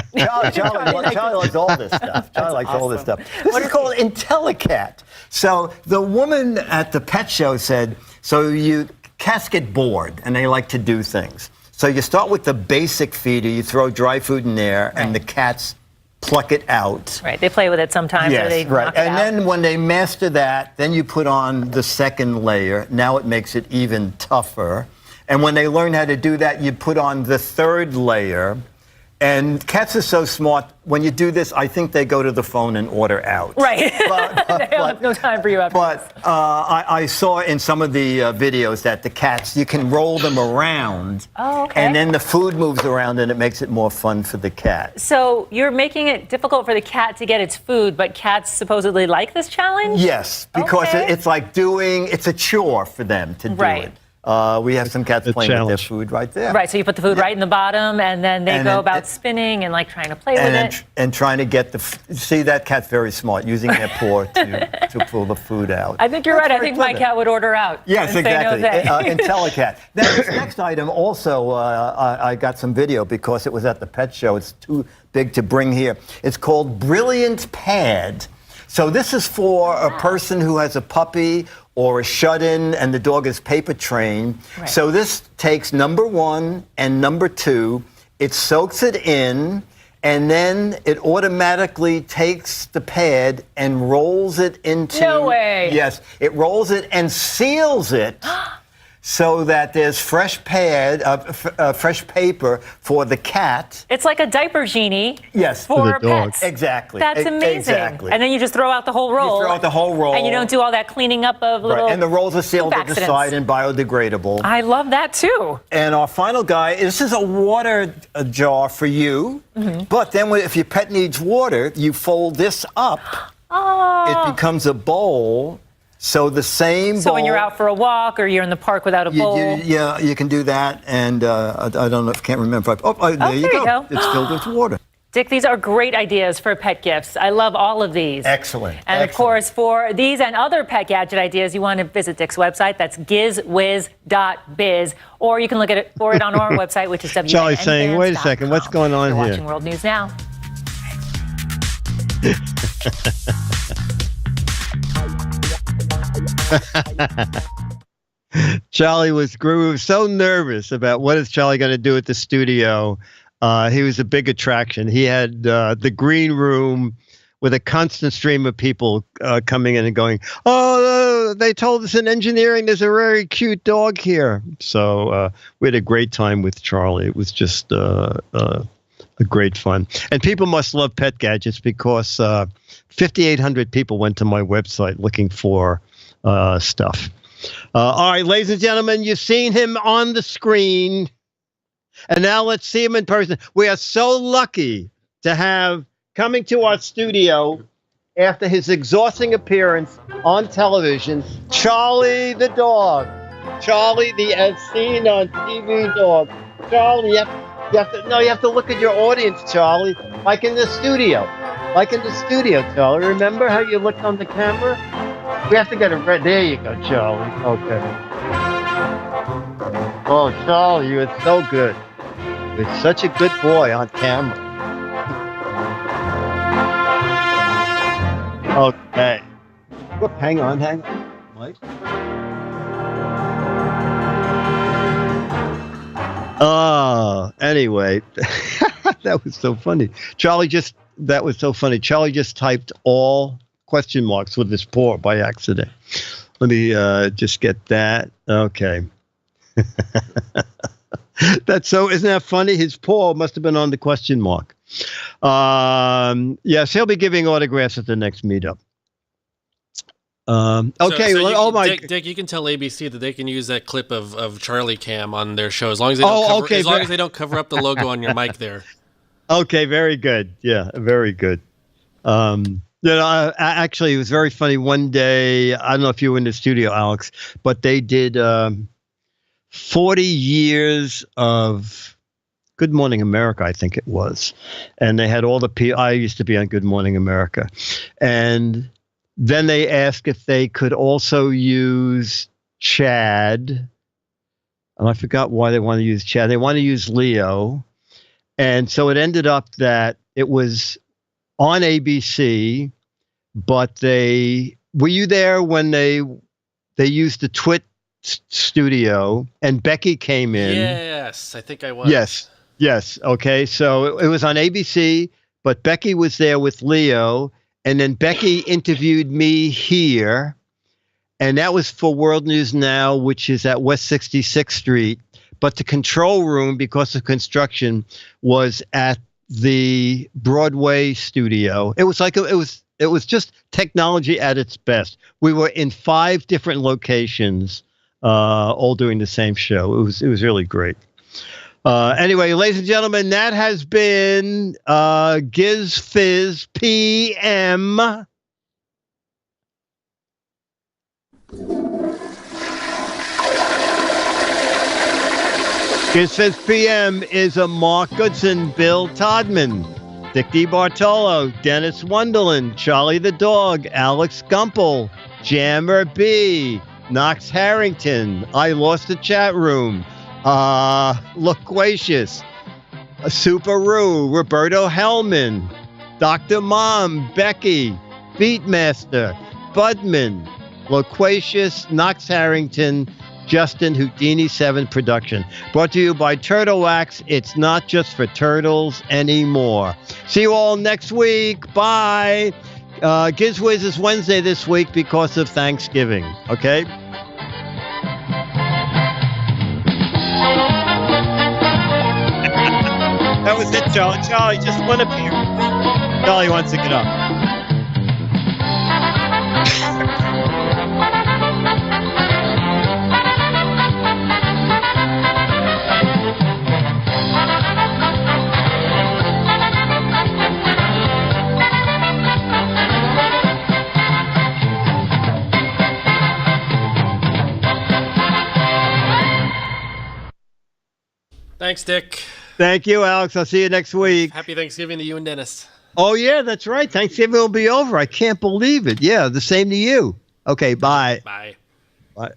S14: Charlie likes all this stuff. Charlie likes all this stuff. This is called IntelliCat. So the woman at the pet show said, cats get bored, and they like to do things. So you start with the basic feeder. You throw dry food in there, and the cats pluck it out.
S13: Right. They play with it sometimes.
S14: Yes,
S13: or they
S14: right.
S13: knock it
S14: And
S13: out.
S14: then when they master that, then you put on the second layer. Now it makes it even tougher. And when they learn how to do that, you put on the third layer. And cats are so smart. When you do this, I think they go to the phone and order out.
S13: Right. They don't have no time for you after
S14: But I saw in some of the videos that the cats, you can roll them around.
S13: Oh, okay.
S14: And then the food moves around and it makes it more fun for the cat.
S13: So you're making it difficult for the cat to get its food, but cats supposedly like this challenge?
S14: Yes, because
S13: Okay.
S14: it's like it's a chore for them to do it. We have some cats playing with their food right there.
S13: Right, so you put the food right in the bottom, and then they go about spinning and like trying to play with it.
S14: And trying to get see, that cat's very smart, using their paw to pull the food out.
S13: I think you're right. I think my cat would order out.
S14: Yes,
S13: and
S14: exactly.
S13: Say no thanks.
S14: IntelliCat. Now, this next item also, I got some video because it was at the pet show. It's too big to bring here. It's called Brilliant Pad. So this is for a person who has a puppy or a shut-in and the dog is paper trained.
S13: Right.
S14: So this takes number 1 and number 2. It soaks it in, and then it automatically takes the pad and rolls it into...
S13: No way.
S14: Yes, it rolls it and seals it so that there's fresh fresh paper for the cat.
S13: It's like a diaper genie.
S14: Yes,
S13: for pets.
S14: Exactly.
S13: That's amazing.
S14: Exactly.
S13: And then you just throw out the whole roll.
S14: You throw out the whole roll.
S13: And you don't do all that cleaning up of little.
S14: Right. And the rolls are sealed at the
S13: accidents.
S14: side and biodegradable.
S13: I love that too.
S14: And our final guy, this is a water jar for you.
S13: Mm-hmm.
S14: But then if your pet needs water, you fold this up.
S13: Oh.
S14: It becomes a bowl. So the same bowl.
S13: So when you're out for a walk or you're in the park without a bowl.
S14: Yeah, you can do that. And I don't know, can't remember. There you go. It's filled with water.
S13: Dick, these are great ideas for pet gifts. I love all of these.
S14: Excellent.
S13: And of course, for these and other pet gadget ideas, you want to visit Dick's website. That's gizwiz.biz. Or you can look at for it on our website, which is
S3: Charlie's saying, wait a second, what's going on
S13: You're
S3: here?
S13: watching World News Now.
S3: Charlie was so nervous about what is Charlie going to do at the studio. He was a big attraction. He had the green room with a constant stream of people coming in and going, oh, they told us in engineering there's a very cute dog here. So we had a great time with Charlie. It was just a great fun. And people must love pet gadgets because 5,800 people went to my website looking for stuff. All right, ladies and gentlemen, you've seen him on the screen. And now let's see him in person. We are so lucky to have coming to our studio after his exhausting appearance on television, Charlie the dog. Charlie the as seen on TV dog. Charlie, you have to look at your audience, Charlie, like in the studio. Like in the studio, Charlie. Remember how you looked on the camera? We have to get it right. There you go, Charlie. Okay. Oh, Charlie, you are so good. You're such a good boy on camera. Okay. Whoop, hang on, Mike. Anyway, that was so funny. That was so funny. Charlie just typed all question marks with his paw by accident. Let me just get that. Okay. Isn't that funny? His paw must have been on the question mark. Yes, he'll be giving autographs at the next meetup. Okay.
S4: Dick, you can tell ABC that they can use that clip of Charlie Cam on their show as long as they don't as they don't cover up the logo on your mic there.
S3: Okay, very good. Yeah, very good. Actually, it was very funny. One day, I don't know if you were in the studio, Alex, but they did 40 years of Good Morning America, I think it was. And they had all the people. I used to be on Good Morning America. And then they asked if they could also use Chad. And I forgot why they want to use Chad. They want to use Leo. And so it ended up that it was on ABC, but were you there when they used the Twit studio and Becky came in?
S4: Yes, I think I was.
S3: Yes. Okay. So it was on ABC, but Becky was there with Leo, and then Becky interviewed me here, and that was for World News Now, which is at West 66th Street. But the control room, because of construction, was at the Broadway studio. It was like it was just technology at its best. We were in 5 different locations, all doing the same show. It was really great. Anyway, ladies and gentlemen, that has been Giz Fiz PM. Giz Fiz PM is a Mark Goodson, Bill Todman, Dick DeBartolo, Dennis Wonderland, Charlie the Dog, Alex Gumpel, Jammer B, Knox Harrington, I Lost the Chat Room, Loquacious, Superoo, Roberto Hellman, Dr. Mom, Becky, Beatmaster, Budman, Loquacious, Knox Harrington, Justin Houdini 7 production. Brought to you by Turtle Wax. It's not just for turtles anymore. See you all next week. Bye. GizWiz is Wednesday this week because of Thanksgiving. Okay? That was it, Charlie. Charlie, just one up here. Charlie wants to get up.
S4: Thanks, Dick.
S3: Thank you, Alex. I'll see you next week.
S4: Happy Thanksgiving to you and Dennis.
S3: Oh, yeah, that's right. Thanksgiving will be over. I can't believe it. Yeah, the same to you. Okay, bye.
S4: Bye.
S3: Bye.